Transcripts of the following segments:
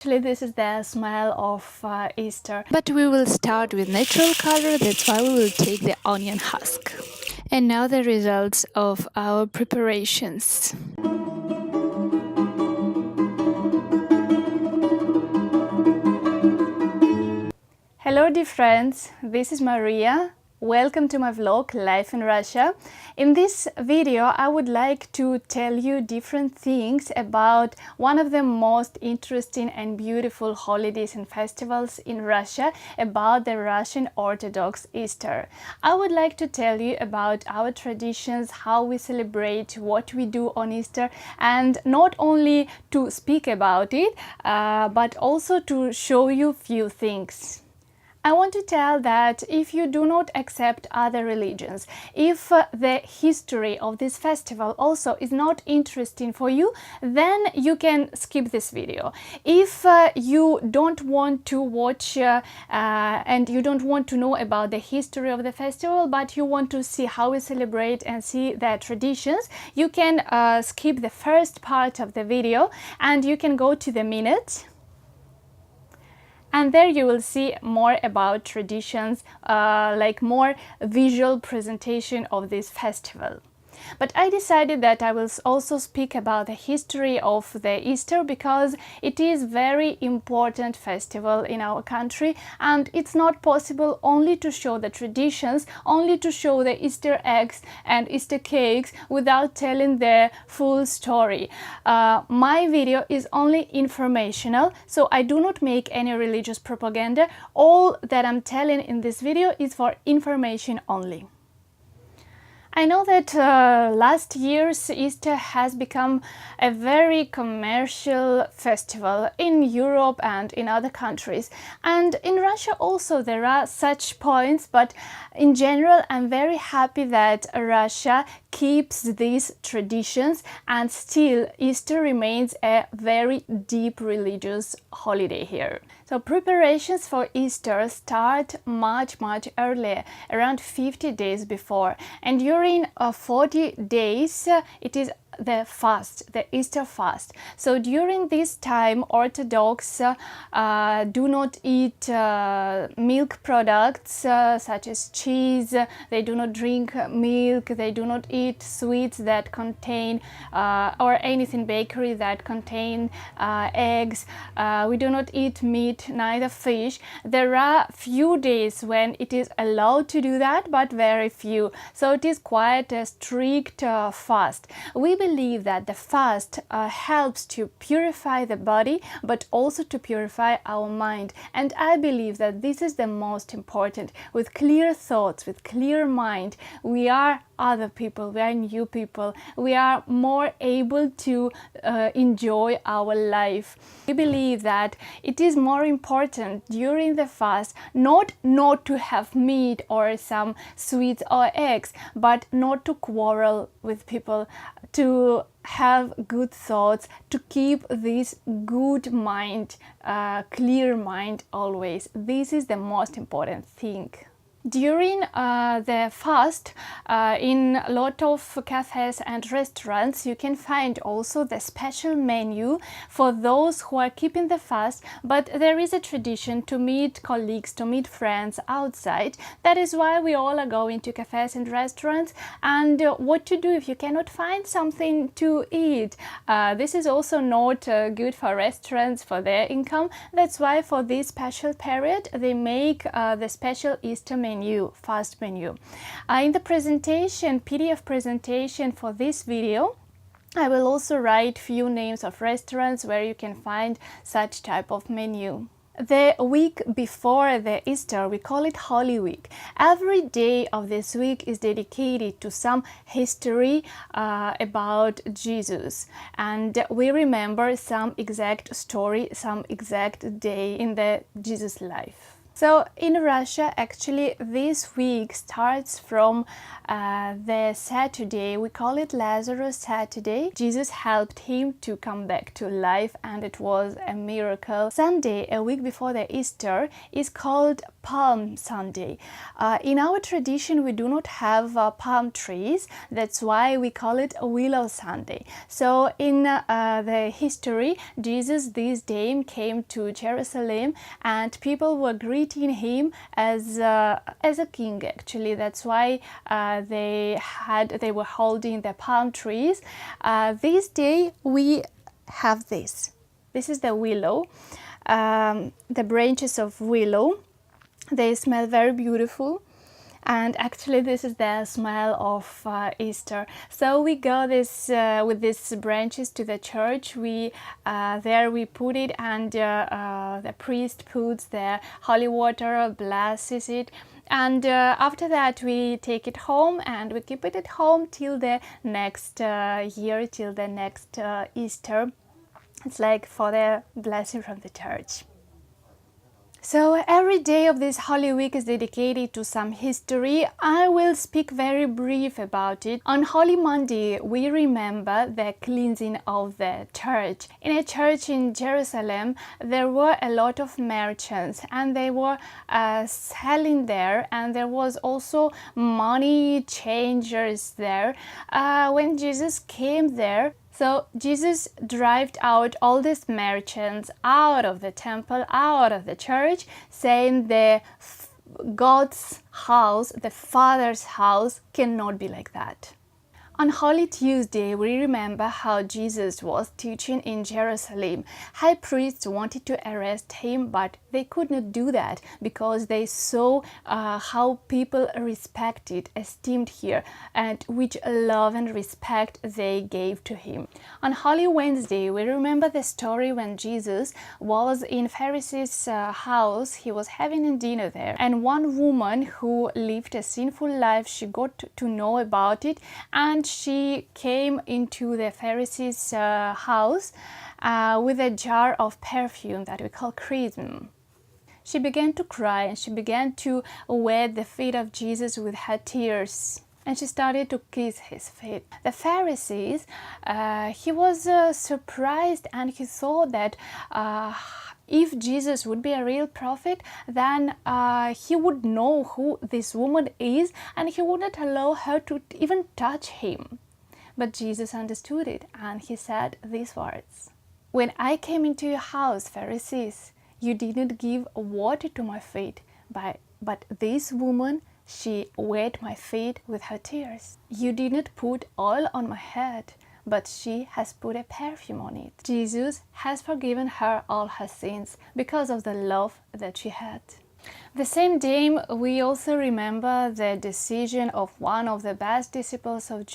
Actually, this is the smell of Easter. But we will start with natural color, that's why we will take the onion husk. And now the results of our preparations. Hello dear friends, this is Maria. Welcome to my vlog Life in Russia. In this video I would like to tell you different things about one of the most interesting and beautiful holidays and festivals in Russia, about the Russian Orthodox Easter. I would like to tell you about our traditions, how we celebrate, what we do on Easter, and not only to speak about it, but also to show you few things. I want to tell that if you do not accept other religions, if the history of this festival also is not interesting for you, then you can skip this video. If you don't want to watch and you don't want to know about the history of the festival, but you want to see how we celebrate and see the traditions, you can skip the first part of the video and you can go to the minute. And there you will see more about traditions, like more visual presentation of this festival. But I decided that I will also speak about the history of the Easter because it is very important festival in our country, and it's not possible only to show the traditions, only to show the Easter eggs and Easter cakes without telling the full story. My video is only informational, so I do not make any religious propaganda. All that I'm telling in this video is for information only. I know that last year's Easter has become a very commercial festival in Europe and in other countries, and in Russia also there are such points, but in general I'm very happy that Russia keeps these traditions and still Easter remains a very deep religious holiday here. So preparations for Easter start much earlier, around 50 days before, and during 40 days it is the fast, the Easter fast. So during this time Orthodox do not eat milk products such as cheese, they do not drink milk, they do not eat sweets that contain or anything bakery that contain eggs, we do not eat meat, neither fish. There are few days when it is allowed to do that, but very few, so it is quite a strict fast. We believe that the fast helps to purify the body but also to purify our mind, and I believe that this is the most important. With clear thoughts, with clear mind, we are other people, we are new people, we are more able to enjoy our life. We believe that it is more important during the fast not to have meat or some sweets or eggs, but not to quarrel with people, to have good thoughts, to keep this good mind, clear mind always. This is the most important thing. During the fast, in a lot of cafes and restaurants you can find also the special menu for those who are keeping the fast, but there is a tradition to meet colleagues, to meet friends outside. That is why we all are going to cafes and restaurants. And what to do if you cannot find something to eat? This is also not good for restaurants, for their income. That's why for this special period they make the special Easter menu, fast menu. In the presentation, PDF presentation for this video, I will also write few names of restaurants where you can find such type of menu. The week before the Easter, we call it Holy Week. Every day of this week is dedicated to some history about Jesus, and we remember some exact story, some exact day in the Jesus life. So in Russia, actually, this week starts from the Saturday. We call it Lazarus Saturday. Jesus helped him to come back to life, and it was a miracle. Sunday, a week before the Easter, is called Palm Sunday. In our tradition, we do not have palm trees. That's why we call it Willow Sunday. So in the history, Jesus this day came to Jerusalem, and people were greeting him as a king. Actually, that's why they were holding the palm trees. This day we have this. This is the willow, the branches of willow. They smell very beautiful. And actually, this is the smell of Easter. So we go with these branches to the church. There we put it, and the priest puts the holy water, blesses it, and after that we take it home, and we keep it at home till the next year, till the next Easter. It's like for the blessing from the church. So every day of this Holy Week is dedicated to some history. I will speak very brief about it. On Holy Monday, we remember the cleansing of the church. In a church in Jerusalem, there were a lot of merchants, and they were selling there, and there was also money changers there. When Jesus came there, so Jesus drove out all these merchants out of the temple, out of the church, saying the God's house, the Father's house, cannot be like that. On Holy Tuesday, we remember how Jesus was teaching in Jerusalem. High priests wanted to arrest him, but they could not do that because they saw how people respected, esteemed here, and which love and respect they gave to him. On Holy Wednesday, we remember the story when Jesus was in Pharisee's house. He was having a dinner there, and one woman who lived a sinful life, she got to know about it, and she came into the Pharisee's house with a jar of perfume that we call chrism. She began to cry, and she began to wet the feet of Jesus with her tears, and she started to kiss his feet. The Pharisees, he was surprised, and he thought that if Jesus would be a real prophet, then he would know who this woman is, and he wouldn't allow her to even touch him. But Jesus understood it, and he said these words: "When I came into your house, Pharisees, you didn't give water to my feet, but this woman, she wet my feet with her tears. You didn't put oil on my head, but she has put a perfume on it." Jesus has forgiven her all her sins because of the love that she had. The same day, we also remember the decision of one of the best disciples of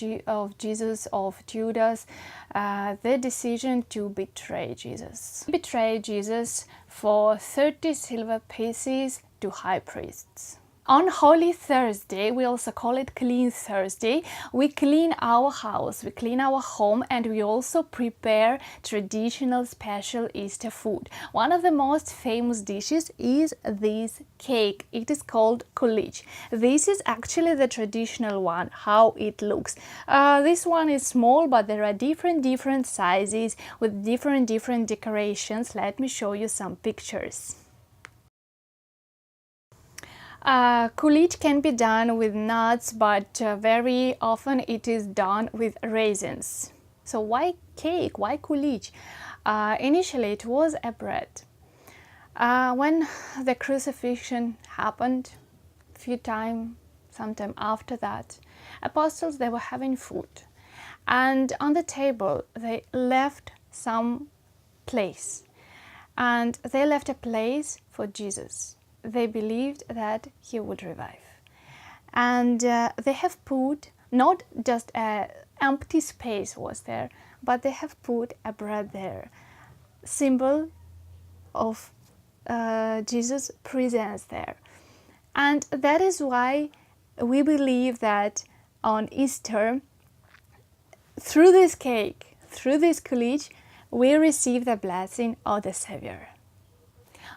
Jesus, of Judas, the decision to betray Jesus. He betrayed Jesus for 30 silver pieces to high priests. On Holy Thursday, we also call it Clean Thursday, we clean our house, we clean our home, and we also prepare traditional special Easter food. One of the most famous dishes is this cake. It is called kulich. This is actually the traditional one, how it looks. This one is small, but there are different sizes with different decorations. Let me show you some pictures. Kulich can be done with nuts, but very often it is done with raisins. So why cake? Why kulich? Initially it was a bread. When the crucifixion happened, sometime after that, apostles, they were having food, and on the table they left some place, and they left a place for Jesus. They believed that he would revive, and they have put not just an empty space was there, but they have put a bread there, symbol of Jesus' presence there. And that is why we believe that on Easter, through this cake, through this kulich, we receive the blessing of the Savior.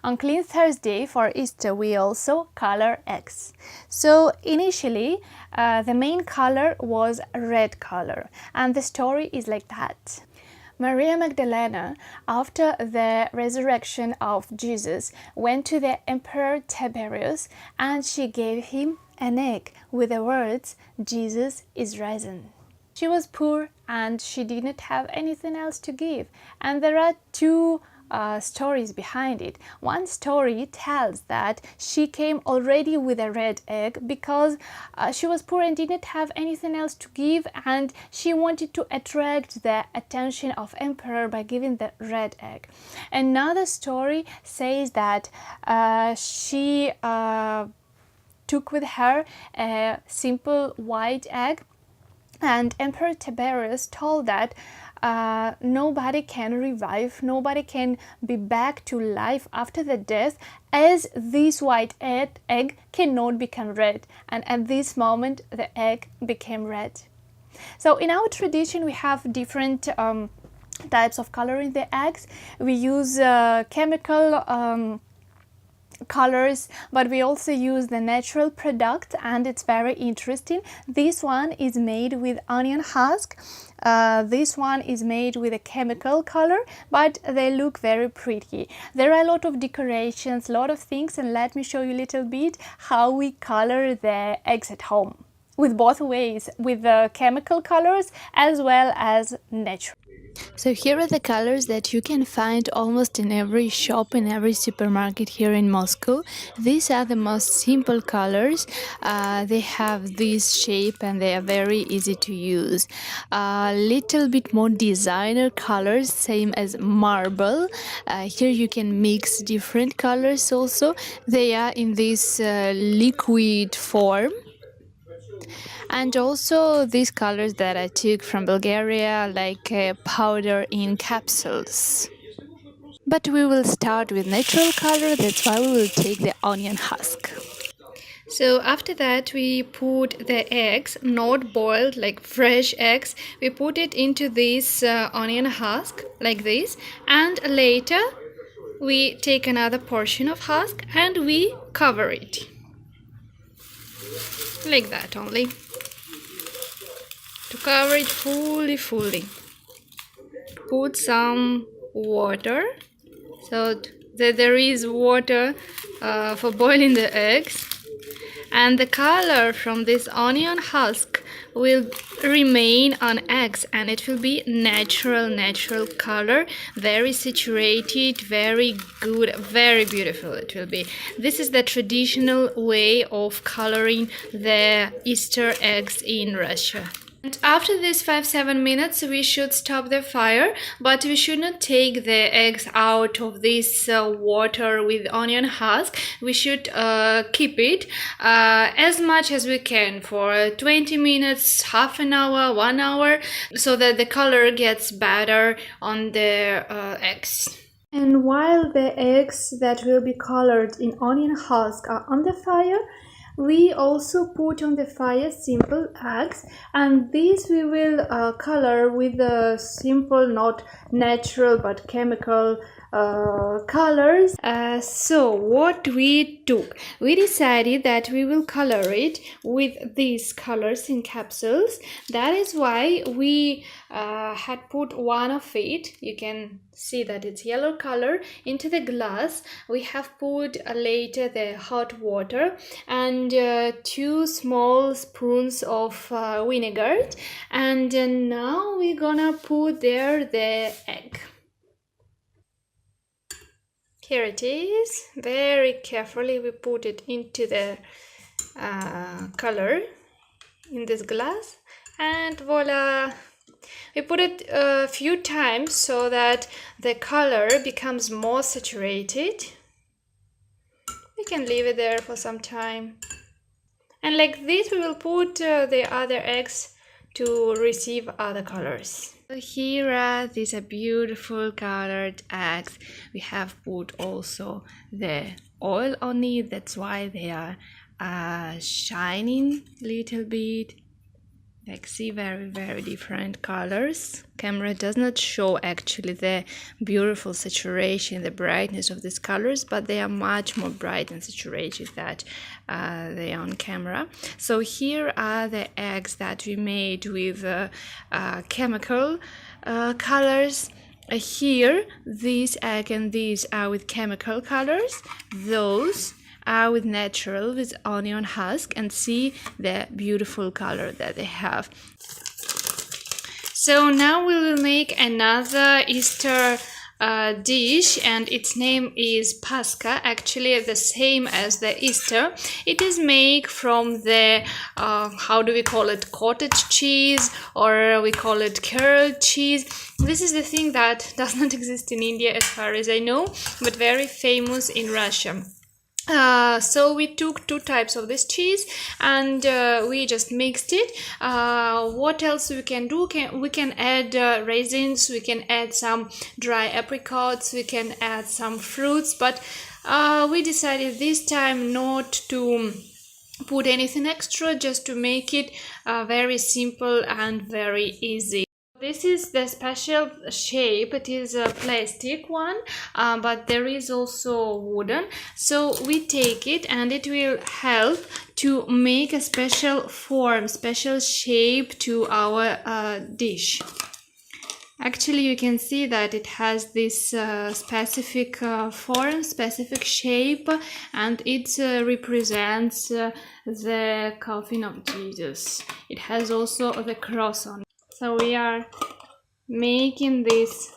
On Clean Thursday for Easter, we also color eggs. So initially, the main color was red color, and the story is like that. Maria Magdalena, after the resurrection of Jesus, went to the Emperor Tiberius and she gave him an egg with the words, "Jesus is risen." She was poor and she did not have anything else to give. And there are two stories behind it. One story tells that she came already with a red egg because she was poor and didn't have anything else to give, and she wanted to attract the attention of emperor by giving the red egg. Another story says that she took with her a simple white egg, and Emperor Tiberius told that nobody can revive, nobody can be back to life after the death, as this white egg cannot become red. And at this moment, the egg became red. So in our tradition, we have different types of coloring the eggs. We use chemical colors, but we also use the natural product, and it's very interesting. This one is made with onion husk. This one is made with a chemical color, but they look very pretty. There are a lot of decorations, a lot of things, and let me show you a little bit how we color the eggs at home, with both ways, with the chemical colors as well as natural. So here are the colors that you can find almost in every shop, in every supermarket here in Moscow. These are the most simple colors. They have this shape and they are very easy to use. A little bit more designer colors, same as marble. Here you can mix different colors also. They are in this liquid form. And also these colors that I took from Bulgaria, like powder in capsules. But we will start with natural color, that's why we will take the onion husk. So after that we put the eggs, not boiled, like fresh eggs. We put it into this onion husk, like this. And later we take another portion of husk and we cover it. Like that only. To cover it fully. Put some water, so that there is water for boiling the eggs, and the color from this onion husk will remain on eggs, and it will be natural color, very saturated, very good, very beautiful it will be. This is the traditional way of coloring the Easter eggs in Russia. And after this 5-7 minutes we should stop the fire, but we should not take the eggs out of this water with onion husk. We should keep it as much as we can for 20 minutes, half an hour, 1 hour, so that the color gets better on the eggs. And while the eggs that will be colored in onion husk are on the fire, we also put on the fire simple eggs, and these we will color with the simple, not natural but chemical colors. So what we took, we decided that we will color it with these colors in capsules. That is why we had put one of it, you can see that it's yellow color, into the glass. We have put later the hot water and 2 small spoons of vinegar, and now we're gonna put there the egg. Here it is. Very carefully we put it into the color in this glass, and voila! We put it a few times so that the color becomes more saturated. We can leave it there for some time. And like this we will put the other eggs to receive other colors. So here are these beautiful colored eggs. We have put also the oil on it, that's why they are shining a little bit. Like, see, very different colors. Camera does not show actually the beautiful saturation, the brightness of these colors, but they are much more bright and saturated than they are on camera. So here are the eggs that we made with chemical colors. Here, this egg and these are with chemical colors. Those are with natural, with onion husk, and see the beautiful color that they have. So now we will make another Easter dish, and its name is Paskha, actually the same as the Easter. It is made from the how do we call it, cottage cheese, or we call it curd cheese. This is the thing that does not exist in India as far as I know, but very famous in Russia. So we took 2 types of this cheese, and we just mixed it. What else we can do? We can add raisins, we can add some dry apricots, we can add some fruits, but we decided this time not to put anything extra, just to make it very simple and very easy. This is the special shape. It is a plastic one, but there is also wooden. So we take it, and it will help to make a special form, special shape to our dish. Actually, you can see that it has this specific form, specific shape, and it represents the coffin of Jesus. It has also the cross on it. So we are making this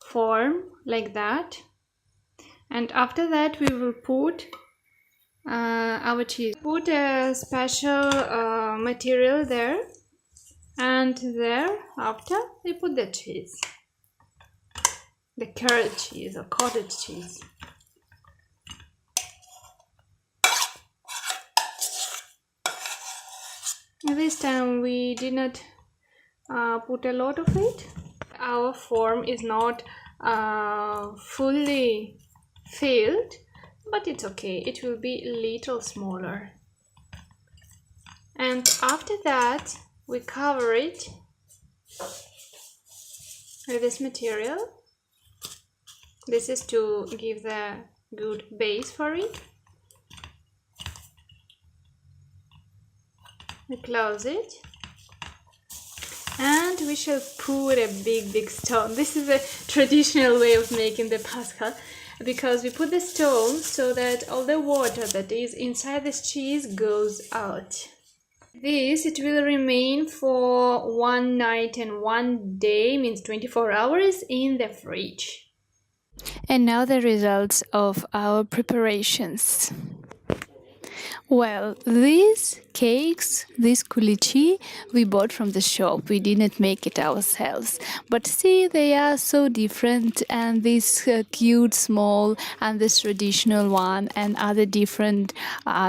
form like that, and after that we will put our cheese. Put a special material there, and there after we put the cheese, the curd cheese or cottage cheese. This time we did not put a lot of it. Our form is not fully filled, but it's okay, it will be a little smaller. And after that we cover it with this material. This is to give the good base for it. We close it, and we shall put a big stone. This is a traditional way of making the Paskha, because we put the stone so that all the water that is inside this cheese goes out. This, it will remain for 1 night and 1 day, means 24 hours, in the fridge. And now the results of our preparations. Well, these cakes, this kulich, we bought from the shop. We didn't make it ourselves. But see, they are so different, and this cute, small, and this traditional one, and other different,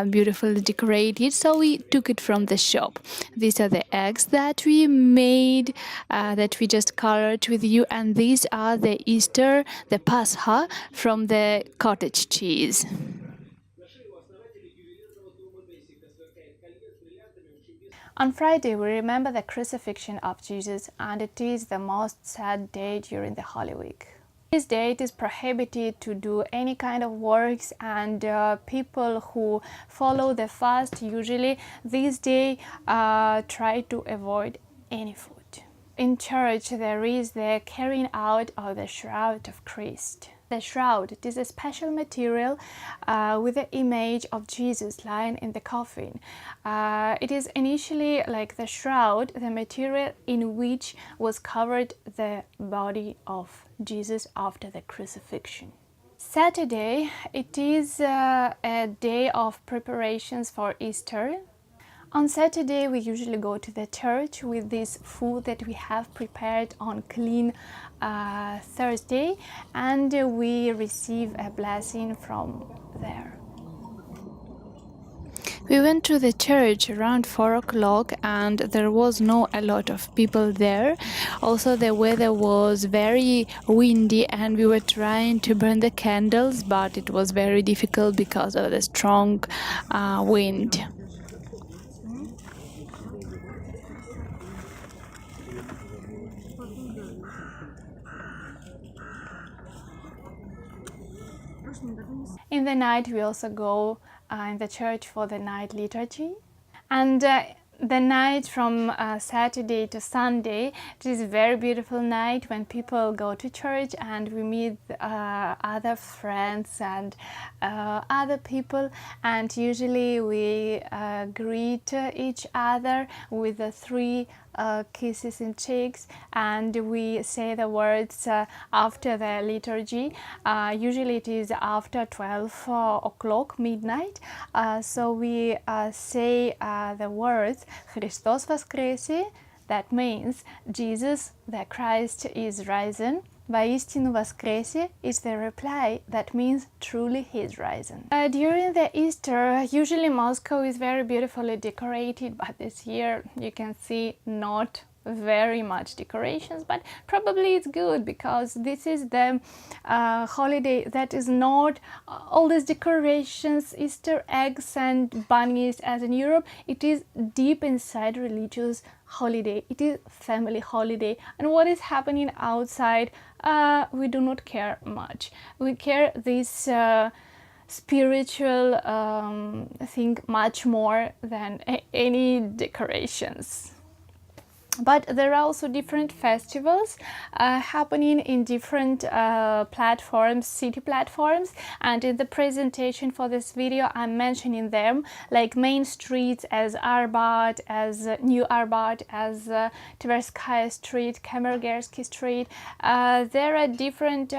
beautifully decorated. So we took it from the shop. These are the eggs that we made, that we just colored with you, and these are the Easter, the Pascha from the cottage cheese. On Friday, we remember the crucifixion of Jesus, and it is the most sad day during the Holy Week. This day it is prohibited to do any kind of works, and people who follow the fast usually this day try to avoid any food. In church there is the carrying out of the shroud of Christ. The shroud, it is a special material with the image of Jesus lying in the coffin. It is initially like the shroud, the material in which was covered the body of Jesus after the crucifixion. Saturday, it is a day of preparations for Easter. On Saturday, we usually go to the church with this food that we have prepared on Clean Thursday, and we receive a blessing from there. We went to the church around 4 o'clock, and there was not a lot of people there. Also, the weather was very windy, and we were trying to burn the candles, but it was very difficult because of the strong wind. In the night we also go in the church for the night liturgy. And the night from Saturday to Sunday, it is a very beautiful night when people go to church and we meet other friends and other people, and usually we greet each other with the 3 kisses in cheeks, and we say the words after the liturgy. Usually it is after 12 o'clock midnight, so we say the words Христос воскресе, that means Jesus the Christ is risen. Воистину воскресе is the reply, that means truly he is risen. During the Easter, usually Moscow is very beautifully decorated, but this year you can see not very much decorations, but probably it's good because this is the holiday that is not all these decorations, Easter eggs and bunnies as in Europe. It is deep inside religious holiday. It is family holiday, and what is happening outside we do not care much. We care this spiritual thing much more than any decorations. But there are also different festivals happening in different platforms, city platforms, and in the presentation for this video I'm mentioning them, like main streets as Arbat, as New Arbat, as Tverskaya Street, Kemergersky Street. There are different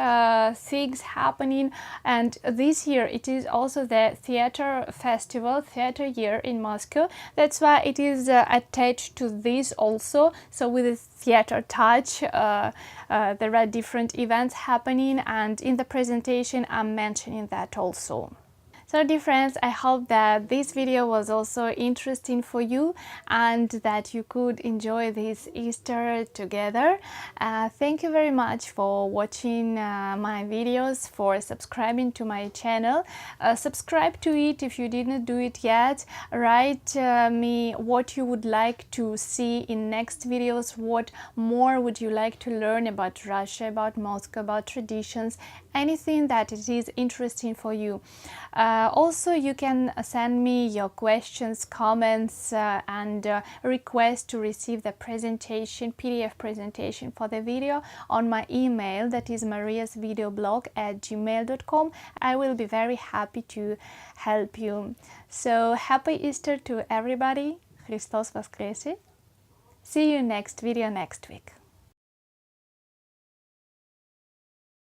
things happening, and this year it is also the theater festival, theater year in Moscow. That's why it is attached to this also. So with a theater touch, there are different events happening, and in the presentation I'm mentioning that also. So dear friends, I hope that this video was also interesting for you and that you could enjoy this Easter together. Thank you very much for watching my videos, for subscribing to my channel. Subscribe to it if you didn't do it yet. Write me what you would like to see in next videos, what more would you like to learn about Russia, about Moscow, about traditions, anything that it is interesting for you. Also, you can send me your questions, comments, and request to receive the presentation, PDF presentation for the video on my email, that is mariasvideoblog@gmail.com. I will be very happy to help you. So happy Easter to everybody. Христос воскресе. See you next video next week.